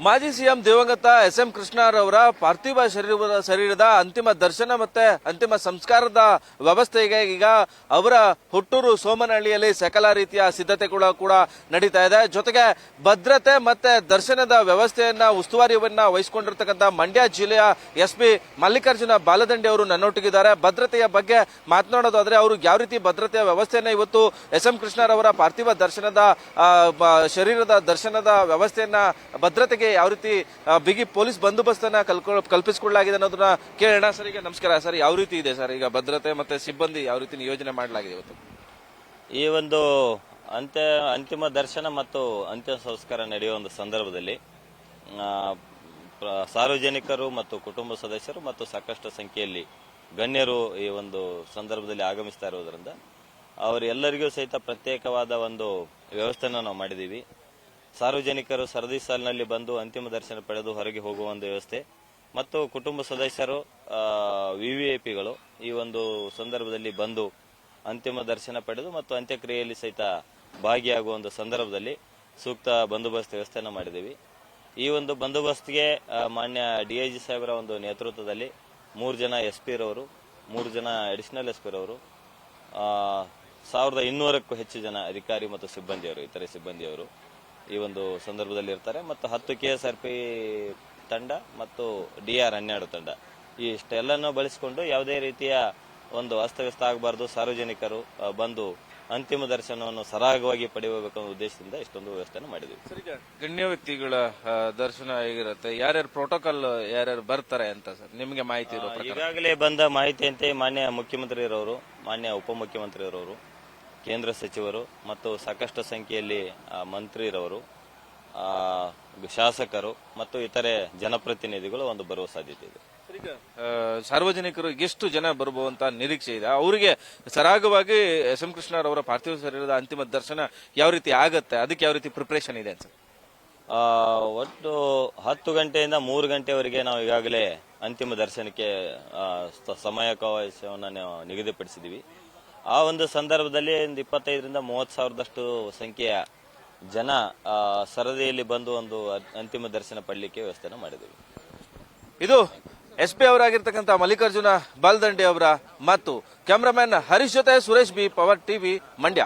ಮಾಜಿ ಸಿಎಂ ದಿವಂಗತ ಎಸ್.ಎಂ. ಕೃಷ್ಣರವರ ಪಾರ್ಥಿವ ಶರೀರದ ಅಂತಿಮ ದರ್ಶನ ಮತ್ತೆ ಅಂತಿಮ ಸಂಸ್ಕಾರದ ವ್ಯವಸ್ಥೆಗೆ ಈಗ ಅವರ ಹುಟ್ಟೂರು ಸೋಮನಹಳ್ಳಿಯಲ್ಲಿ ಸಕಲ ರೀತಿಯ ಸಿದ್ಧತೆಗಳು ಕೂಡ ನಡೀತಾ ಇದೆ. ಜೊತೆಗೆ ಭದ್ರತೆ ಮತ್ತೆ ದರ್ಶನದ ವ್ಯವಸ್ಥೆಯನ್ನ ಉಸ್ತುವಾರಿಯನ್ನ ವಹಿಸಿಕೊಂಡಿರ್ತಕ್ಕಂಥ ಮಂಡ್ಯ ಜಿಲ್ಲೆಯ ಎಸ್.ಪಿ. ಮಲ್ಲಿಕಾರ್ಜುನ ಬಾಲದಂಡೆ ಅವರು ನನ್ನೊಟ್ಟಿಗಿದ್ದಾರೆ. ಭದ್ರತೆಯ ಬಗ್ಗೆ ಮಾತನಾಡೋದಾದ್ರೆ ಅವರು ಯಾವ ರೀತಿ ಭದ್ರತೆಯ ವ್ಯವಸ್ಥೆಯನ್ನ ಇವತ್ತು ಎಸ್.ಎಂ. ಕೃಷ್ಣರವರ ಪಾರ್ಥಿವ ಶರೀರದ ದರ್ಶನದ ವ್ಯವಸ್ಥೆಯನ್ನ ಭದ್ರತೆಗೆ ಯಾವ ರೀತಿ ಬಿಗಿ ಪೊಲೀಸ್ ಬಂದೋಬಸ್ತನ್ನ ಕಲ್ಪಿಸಿಕೊಳ್ಳಲಾಗಿದೆ ಅನ್ನೋದನ್ನ ಕೇಳೋಣ. ಸರ್, ಈಗ ನಮಸ್ಕಾರ ಸರ್, ಯಾವ ರೀತಿ ಇದೆ ಸರ್ ಈಗ ಭದ್ರತೆ ಮತ್ತೆ ಸಿಬ್ಬಂದಿ ಯಾವ ರೀತಿ ನಿಯೋಜನೆ ಮಾಡಲಾಗಿದೆ ಇವತ್ತು? ಈ ಒಂದು ಅಂತಿಮ ದರ್ಶನ ಮತ್ತು ಅಂತಿಮ ಸಂಸ್ಕಾರ ನಡೆಯುವ ಒಂದು ಸಂದರ್ಭದಲ್ಲಿ ಸಾರ್ವಜನಿಕರು ಮತ್ತು ಕುಟುಂಬ ಸದಸ್ಯರು ಮತ್ತು ಸಾಕಷ್ಟು ಸಂಖ್ಯೆಯಲ್ಲಿ ಗಣ್ಯರು ಈ ಒಂದು ಸಂದರ್ಭದಲ್ಲಿ ಆಗಮಿಸ್ತಾ ಇರುವುದರಿಂದ ಅವರೆಲ್ಲರಿಗೂ ಸಹಿತ ಪ್ರತ್ಯೇಕವಾದ ಒಂದು ವ್ಯವಸ್ಥೆನ ನಾವು ಮಾಡಿದೀವಿ. ಸಾರ್ವಜನಿಕರು ಸರದಿ ಸಾಲಿನಲ್ಲಿ ಬಂದು ಅಂತಿಮ ದರ್ಶನ ಪಡೆದು ಹೊರಗೆ ಹೋಗುವ ಒಂದು ವ್ಯವಸ್ಥೆ ಮತ್ತು ಕುಟುಂಬ ಸದಸ್ಯರು ವಿವಿಐಪಿಗಳು ಈ ಒಂದು ಸಂದರ್ಭದಲ್ಲಿ ಬಂದು ಅಂತಿಮ ದರ್ಶನ ಪಡೆದು ಮತ್ತು ಅಂತ್ಯಕ್ರಿಯೆಯಲ್ಲಿ ಸಹಿತ ಭಾಗಿಯಾಗುವ ಒಂದು ಸಂದರ್ಭದಲ್ಲಿ ಸೂಕ್ತ ಬಂದೋಬಸ್ತ್ ವ್ಯವಸ್ಥೆಯನ್ನು ಮಾಡಿದ್ದೀವಿ. ಈ ಒಂದು ಬಂದೋಬಸ್ತ್ಗೆ ಮಾನ್ಯ ಡಿಐಜಿ ಸಾಹೇಬರ ಒಂದು ನೇತೃತ್ವದಲ್ಲಿ 3 ಜನ ಎಸ್ಪಿ ರವರು, 3 ಜನ ಅಡಿಷನಲ್ ಎಸ್ಪಿ ರವರು, 1200ಕ್ಕೂ ಹೆಚ್ಚು ಜನ ಅಧಿಕಾರಿ ಮತ್ತು ಸಿಬ್ಬಂದಿಯವರು, ಇತರೆ ಸಿಬ್ಬಂದಿಯವರು ಈ ಒಂದು ಸಂದರ್ಭದಲ್ಲಿ ಇರ್ತಾರೆ. ಮತ್ತು 10 KSRP ತಂಡ ಮತ್ತು DR-12 ತಂಡ ಇಷ್ಟೆಲ್ಲನೂ ಬಳಸಿಕೊಂಡು ಯಾವುದೇ ರೀತಿಯ ಒಂದು ಅಸ್ತವ್ಯಸ್ತ ಆಗಬಾರದು, ಸಾರ್ವಜನಿಕರು ಬಂದು ಅಂತಿಮ ದರ್ಶನವನ್ನು ಸರಾಗವಾಗಿ ಪಡೆಯಬೇಕೆಂಬ ಉದ್ದೇಶದಿಂದ ಇಷ್ಟೊಂದು ವ್ಯವಸ್ಥೆಯನ್ನು ಮಾಡಿದ್ವಿ. ಸರ್, ಗಣ್ಯ ವ್ಯಕ್ತಿಗಳ ದರ್ಶನ ಹೇಗಿರುತ್ತೆ, ಯಾರ್ಯಾರು ಪ್ರೋಟೋಕಾಲ್ ಯಾರ್ಯಾರು ಬರ್ತಾರೆ ಅಂತ ಸರ್ ನಿಮಗೆ ಮಾಹಿತಿ ಇರೋ ಪ್ರಕಾರ? ಈಗಾಗಲೇ ಬಂದ ಮಾಹಿತಿಯಂತೆ ಮಾನ್ಯ ಮುಖ್ಯಮಂತ್ರಿರವರು, ಮಾನ್ಯ ಉಪಮುಖ್ಯಮಂತ್ರಿರವರು, ಕೇಂದ್ರ ಸಚಿವರು ಮತ್ತು ಸಾಕಷ್ಟು ಸಂಖ್ಯೆಯಲ್ಲಿ ಮಂತ್ರಿರವರು, ಶಾಸಕರು ಮತ್ತು ಇತರೆ ಜನಪ್ರತಿನಿಧಿಗಳು ಒಂದು ಬರುವ ಸಾಧ್ಯತೆ ಇದೆ. ಸಾರ್ವಜನಿಕರು ಎಷ್ಟು ಜನ ಬರಬಹುದಂತ ನಿರೀಕ್ಷೆ ಇದೆ? ಅವರಿಗೆ ಸರಾಗವಾಗಿ ಎಸ್.ಎಂ. ಕೃಷ್ಣರವರ ಪಾರ್ಥಿವ ಶರೀರದ ಅಂತಿಮ ದರ್ಶನ ಯಾವ ರೀತಿ ಆಗತ್ತೆ, ಅದಕ್ಕೆ ಯಾವ ರೀತಿ ಪ್ರಿಪರೇಷನ್ ಇದೆ ಸರ್? ಒಟ್ಟು 10 ಗಂಟೆಯಿಂದ 3 ಗಂಟೆವರೆಗೆ ನಾವು ಈಗಾಗಲೇ ಅಂತಿಮ ದರ್ಶನಕ್ಕೆ ಸಮಯಾವಕಾಶವನ್ನು ನಾವು ನಿಗದಿಪಡಿಸಿದೀವಿ. ಆ ಒಂದು ಸಂದರ್ಭದಲ್ಲಿ ಒಂದು 25ರಿಂದ 30 ಸಾವಿರದಷ್ಟು ಸಂಖ್ಯೆಯ ಜನ ಸರದಿಯಲ್ಲಿ ಬಂದು ಒಂದು ಅಂತಿಮ ದರ್ಶನ ಪಡೆಯಲಿಕ್ಕೆ ವ್ಯವಸ್ಥೆನ ಮಾಡಿದ್ದೀವಿ. ಇದು ಎಸ್ಪಿ ಅವರಾಗಿರ್ತಕ್ಕಂಥ ಮಲ್ಲಿಕಾರ್ಜುನ ಬಾಲದಂಡೆ ಅವರ ಮತ್ತು ಕ್ಯಾಮರಾಮನ್ ಹರೀಶ್ ಜೊತೆ Suresh B, power TV, Mandya.